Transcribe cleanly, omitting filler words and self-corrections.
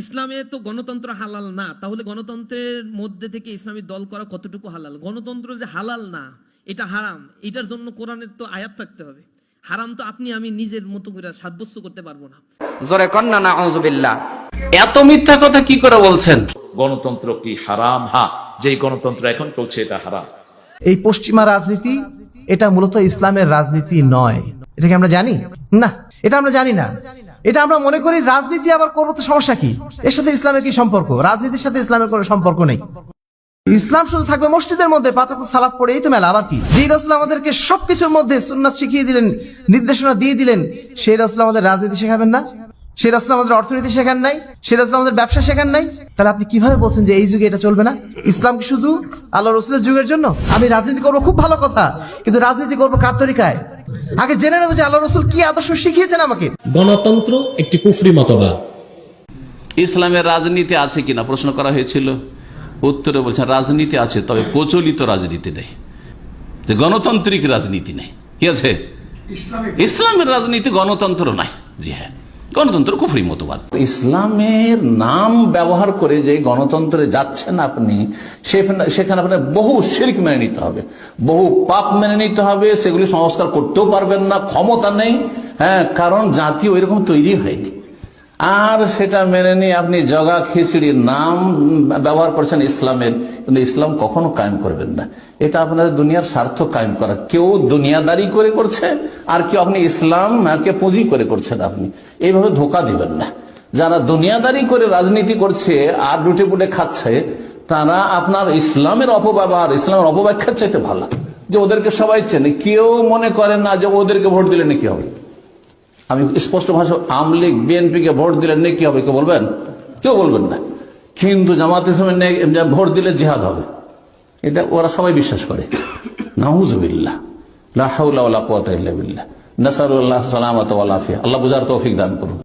ইসলামে তো গণতন্ত্র হালাল না, তাহলে গণতন্ত্রের মধ্যে থেকে ইসলামী দল করা কতটুকু হালাল? গণতন্ত্র যে হালাল না, এটা হারাম, এটার জন্য কোরআনের তো আয়াত থাকতে হবে। হারাম তো আপনি আমি নিজের মতো করে সাব্যস্ত করতে পারবো না। জোরে কন্না নাউযুবিল্লাহ। এত মিথ্যা কথা কি করে বলছেন? গণতন্ত্র কি হারাম? হ্যাঁ, যেই গণতন্ত্র এখন চলছে এটা হারাম। এই পশ্চিমা রাজনীতি এটা মূলত ইসলামের রাজনীতি নয়। এটা কি আমরা জানি না? এটা আমরা জানি না। এটা আমরা মনে করি রাজনীতি আবার করবো তো সমস্যা কি? এর সাথে ইসলামের কি সম্পর্ক? রাজনীতির সাথে ইসলামের কোনো সম্পর্ক নেই। ইসলাম শুধু থাকবে মসজিদের মধ্যে, 5 ওয়াক্ত সালাত পড়ে, এই তো মেলা। আবার কি? যে রাসূল আমাদেরকে সবকিছুর মধ্যে সুন্নাত শিখিয়ে দিলেন, নির্দেশনা দিয়ে দিলেন, সেই রাসূল আমাদের রাজনীতি শেখাবেন না? সেই রাসূল আমাদের অর্থনীতি শেখান নাই? সেই রাসূল আমাদের ব্যবসা শেখান নাই? তাহলে আপনি কিভাবে বলছেন যে এই যুগে এটা চলবে না? ইসলাম কি শুধু আল্লাহ রসুলের যুগের জন্য? আমি রাজনীতি করবো, খুব ভালো কথা, কিন্তু রাজনীতি করবো কার তরিকায়? আগে জেনে নেবো যে আল্লাহ রসুল কি আদর্শ শিখিয়েছেন আমাকে। গণতন্ত্র একটি কুফরি মতবাদ। ইসলামের রাজনীতি আছে কিনা প্রশ্ন করা হয়েছিল, উত্তরে বলছেন রাজনীতি আছে, তবে প্রচলিত রাজনীতি নেই, যে গণতান্ত্রিক রাজনীতি নেই। কি আছে? ইসলামের রাজনীতি গণতন্ত্র নাই। জি হ্যাঁ, গণতন্ত্র কুফরি মতবাদ। ইসলামের নাম ব্যবহার করে যে গণতন্ত্রে যাচ্ছেন আপনি, সেখানে আপনার বহু শিরক মেনে নিতে হবে, বহু পাপ মেনে নিতে হবে, সেগুলি সংস্কার করতেও পারবেন না, ক্ষমতা নেই। হ্যাঁ, কারণ জাতি ওই রকম তৈরি হয়নি। আর সেটা মেনে নিয়ে আপনি জগা খিচড়ির নাম ব্যবহার করছেন ইসলামের, কিন্তু ইসলাম কখনো কায়েম করবেন না। এটা আপনাদের দুনিয়ার স্বার্থ কায়েম করা। কেউ দুনিয়াদারি করে করছে, আর কেউ আপনি ইসলামকে পুঁজি করে করছেন। আপনি এইভাবে ধোকা দিবেন না। যারা দুনিয়াদারি করে রাজনীতি করছে আর লুটে পুটে খাচ্ছে, তারা আপনার ইসলামের অপব্যবহার, ইসলামের অপব্যাখ্যার চাইতে ভালো। যে ওদেরকে সবাই চেনে, কেউ মনে করেন না যে ওদেরকে ভোট দিলে নাকি হবে। আমি স্পষ্ট ভাষা, আওয়ামী লীগ বিএনপিকে ভোট দিলে নেকি হবে, কেউ বলবেন? কেউ বলবেন না। কিন্তু জামাত ইসলামের ভোট দিলে জিহাদ হবে, এটা ওরা সবাই বিশ্বাস করে। নাউযুবিল্লাহ, লা হাওলা ওয়ালা কুওয়াতা ইল্লা বিল্লাহ, নাসালুল্লাহ সালামাত ওয়াল আফিয়া। আল্লাহ বুঝার তৌফিক দান করুন।